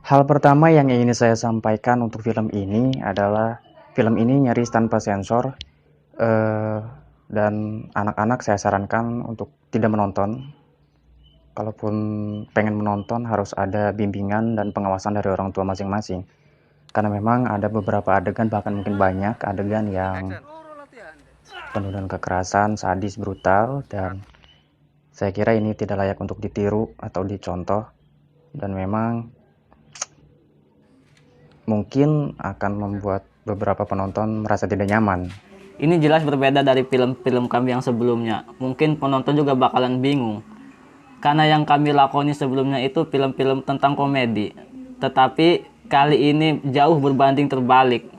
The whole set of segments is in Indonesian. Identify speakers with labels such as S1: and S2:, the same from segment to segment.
S1: Hal pertama yang ingin saya sampaikan untuk film ini adalah film ini nyaris tanpa sensor, eh, dan anak-anak saya sarankan untuk tidak menonton. Kalaupun pengen menonton harus ada bimbingan dan pengawasan dari orang tua masing-masing. Karena memang ada beberapa adegan, bahkan mungkin banyak adegan yang penuh dengan kekerasan, sadis, brutal, dan saya kira ini tidak layak untuk ditiru atau dicontoh, dan memang mungkin akan membuat beberapa penonton merasa tidak nyaman.
S2: Ini jelas berbeda dari film-film kami yang sebelumnya. Mungkin penonton juga bakalan bingung. Karena yang kami lakoni sebelumnya itu film-film tentang komedi. Tetapi kali ini jauh berbanding terbalik.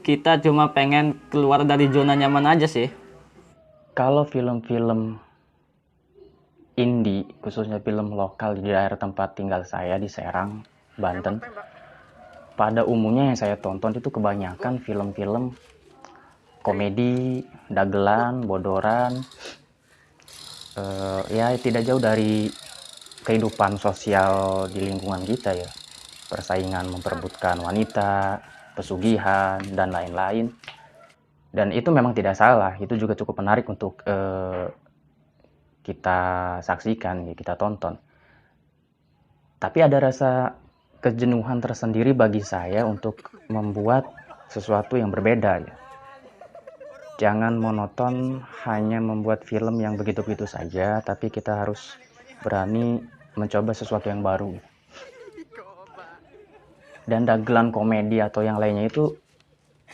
S2: Kita cuma pengen keluar dari zona nyaman aja sih.
S1: Kalau film-film indie, khususnya film lokal di daerah tempat tinggal saya di Serang, Banten, pada umumnya yang saya tonton itu kebanyakan film-film komedi, dagelan, bodoran, ya tidak jauh dari kehidupan sosial di lingkungan kita ya. Persaingan memperebutkan wanita, pesugihan, dan lain-lain. Dan itu memang tidak salah, itu juga cukup menarik untuk kita saksikan, kita tonton. Tapi ada rasa kejenuhan tersendiri bagi saya untuk membuat sesuatu yang berbeda ya. Jangan monoton hanya membuat film yang begitu-begitu saja, tapi kita harus berani mencoba sesuatu yang baru. Dan dagelan komedi atau yang lainnya itu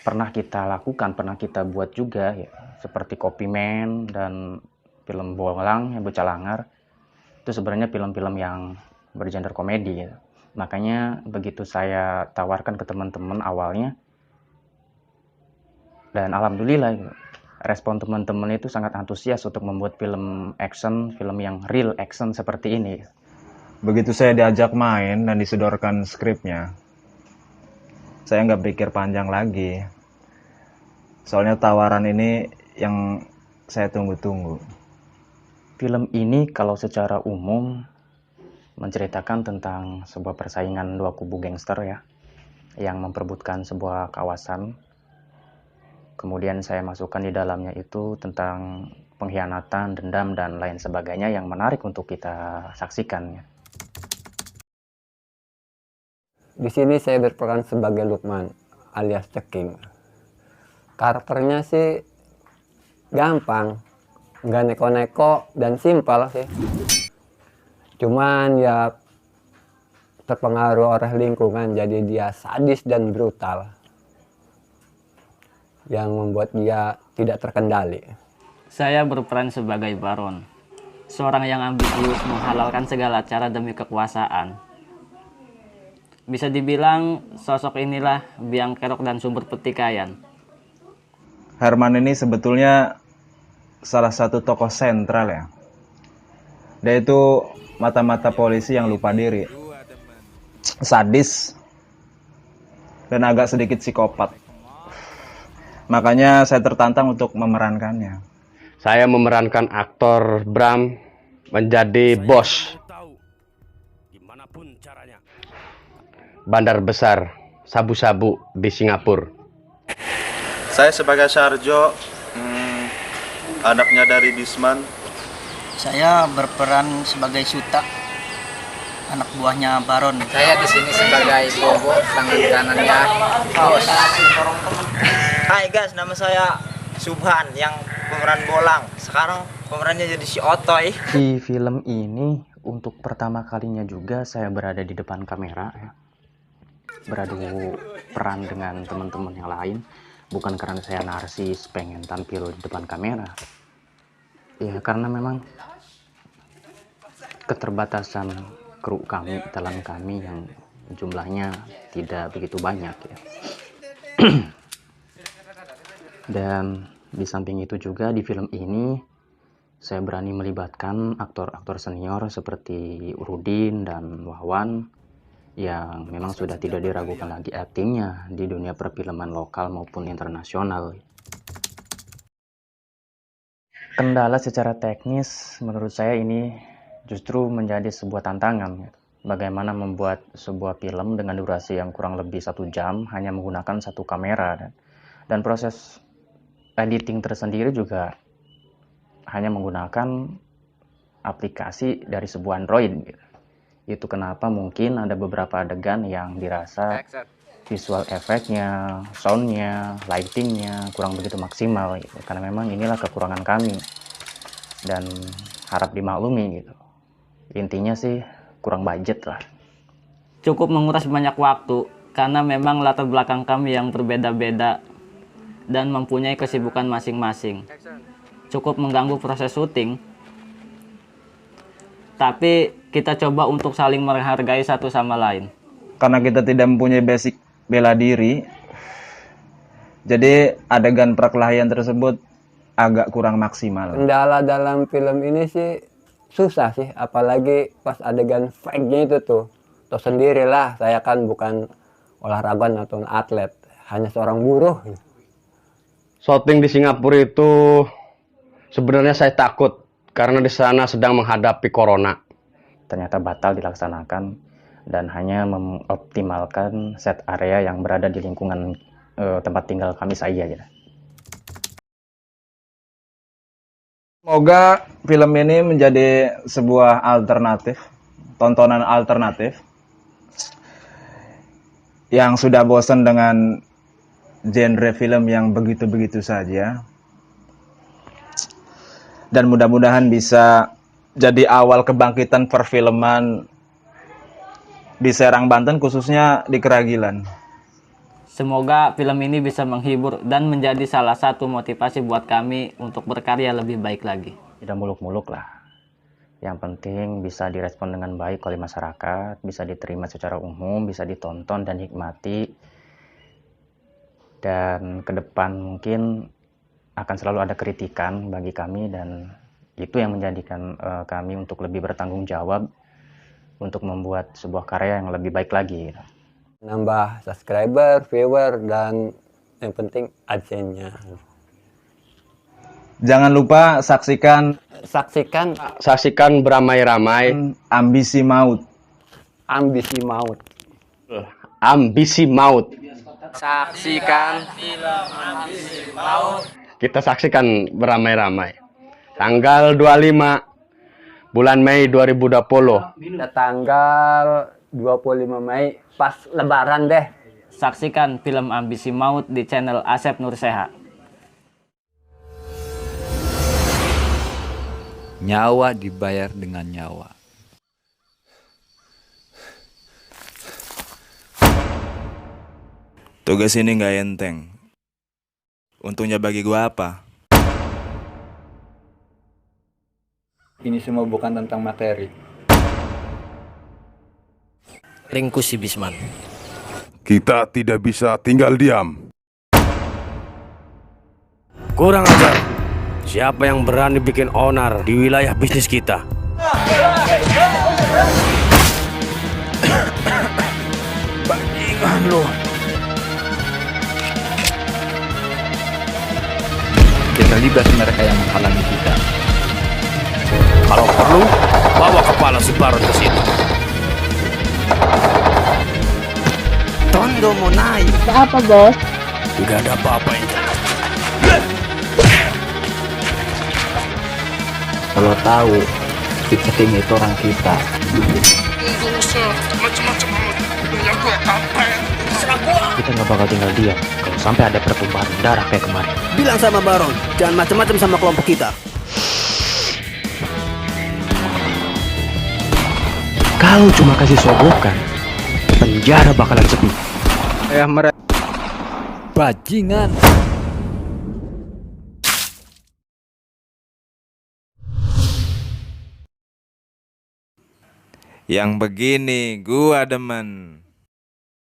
S1: pernah kita lakukan, pernah kita buat juga ya. Seperti Kopi Man dan film Bolang yang Becalangar. Itu sebenarnya film-film yang bergenre komedi ya. Makanya begitu saya tawarkan ke teman-teman awalnya, dan alhamdulillah respon teman-teman itu sangat antusias untuk membuat film action, film yang real action seperti ini.
S3: Begitu saya diajak main dan disodorkan skripnya, saya nggak berpikir panjang lagi. Soalnya tawaran ini yang saya tunggu-tunggu.
S1: Film ini kalau secara umum menceritakan tentang sebuah persaingan dua kubu gangster ya, yang memperebutkan sebuah kawasan. Kemudian saya masukkan di dalamnya itu tentang pengkhianatan, dendam, dan lain sebagainya yang menarik untuk kita saksikan.
S4: Di sini saya berperan sebagai Lukman alias Ceking. Karakternya sih gampang, nggak neko-neko dan simpel sih. Cuman ya terpengaruh oleh lingkungan, jadi dia sadis dan brutal yang membuat dia tidak terkendali.
S2: Saya berperan sebagai Baron. Seorang yang ambisius menghalalkan segala cara demi kekuasaan. Bisa dibilang sosok inilah biang kerok dan sumber pertikaian.
S3: Herman ini sebetulnya salah satu tokoh sentral ya. Dia itu mata-mata polisi yang lupa diri, sadis, dan agak sedikit psikopat. Makanya saya tertantang untuk memerankannya.
S5: Saya memerankan aktor Bram menjadi bos bandar besar sabu-sabu di Singapura.
S6: Saya sebagai Sarjo, anaknya dari Disman.
S7: Saya berperan sebagai Suta, anak buahnya Baron.
S8: Saya di sini sebagai Bobo, tangan kanannya Bos.
S9: Hai guys, nama saya Subhan yang pemeran Bolang. Sekarang pemerannya jadi si Otoy.
S1: Di film ini untuk pertama kalinya juga saya berada di depan kamera ya. Beradu peran dengan teman-teman yang lain, bukan karena saya narsis pengen tampil di depan kamera ya, karena memang keterbatasan kru kami, talent kami yang jumlahnya tidak begitu banyak ya. Dan di samping itu juga di film ini saya berani melibatkan aktor-aktor senior seperti Urudin dan Wawan yang memang sudah tidak diragukan lagi aktingnya di dunia perfilman lokal maupun internasional. Kendala secara teknis menurut saya ini justru menjadi sebuah tantangan. bagaimana membuat sebuah film dengan durasi yang kurang lebih 1 jam hanya menggunakan 1 kamera, dan proses editing tersendiri juga hanya menggunakan aplikasi dari sebuah Android gitu. Itu kenapa mungkin ada beberapa adegan yang dirasa visual efeknya, soundnya, lightingnya kurang begitu maksimal gitu. Karena memang inilah kekurangan kami dan harap dimaklumi gitu. Intinya sih kurang budget lah.
S2: Cukup menguras banyak waktu karena memang latar belakang kami yang berbeda-beda dan mempunyai kesibukan masing-masing. Cukup mengganggu proses syuting. Tapi kita coba untuk saling menghargai satu sama lain.
S3: Karena kita tidak mempunyai basic bela diri, jadi adegan perkelahian tersebut agak kurang maksimal.
S4: Kendala dalam film ini sih susah sih, apalagi pas adegan fight-nya itu tuh. Tahu sendirilah, saya kan bukan olahraga atau atlet, hanya seorang buruh.
S5: Syuting di Singapura itu sebenarnya saya takut karena di sana sedang menghadapi corona.
S1: Ternyata batal dilaksanakan dan hanya mengoptimalkan set area yang berada di lingkungan tempat tinggal kami saja.
S3: Semoga film ini menjadi sebuah alternatif, tontonan alternatif yang sudah bosan dengan genre film yang begitu-begitu saja. Dan mudah-mudahan bisa jadi awal kebangkitan perfilman di Serang, Banten, khususnya di Keragilan.
S2: Semoga film ini bisa menghibur dan menjadi salah satu motivasi buat kami untuk berkarya lebih baik lagi.
S1: Tidak muluk-muluk lah. Yang penting bisa direspon dengan baik oleh masyarakat, bisa diterima secara umum, bisa ditonton dan nikmati. Dan ke depan mungkin akan selalu ada kritikan bagi kami, dan itu yang menjadikan kami untuk lebih bertanggung jawab untuk membuat sebuah karya yang lebih baik lagi.
S4: Nambah subscriber, viewer, dan yang penting adsense-nya.
S3: Jangan lupa saksikan
S5: beramai-ramai
S3: Ambisi Maut.
S4: Ambisi Maut.
S5: Ambisi Maut.
S8: Saksikan film Ambisi Maut.
S5: Kita saksikan beramai-ramai. Tanggal 25 bulan Mei 2020.
S4: Tanggal 25 Mei pas lebaran deh.
S2: Saksikan film Ambisi Maut di channel Asep Nurseha.
S10: Nyawa dibayar dengan nyawa.
S6: Tugas ini nggak enteng. Untungnya bagi gua apa?
S4: Ini semua bukan tentang materi.
S11: Ringkus si Bisman.
S12: Kita tidak bisa tinggal diam.
S11: Kurang ajar. Siapa yang berani bikin onar di wilayah bisnis kita?
S12: Bajingan lo.
S10: Kita libas mereka yang menghalangi kita.
S11: Kalau perlu, bawa kepala si Baron ke situ.
S13: Tondo mau naik.
S14: Apa, Bos?
S11: Gak ada apa-apa yang jelas.
S10: Kalau tahu, kita ini itu orang kita.
S1: Kita nggak bakal tinggal diam kalau sampai ada pertumpahan darah kayak kemarin.
S13: Bilang sama Baron, jangan macam-macam sama kelompok kita.
S1: Kalau cuma kasih sogokan, penjara bakalan sepi.
S10: Bajingan.
S6: Yang begini gua demen.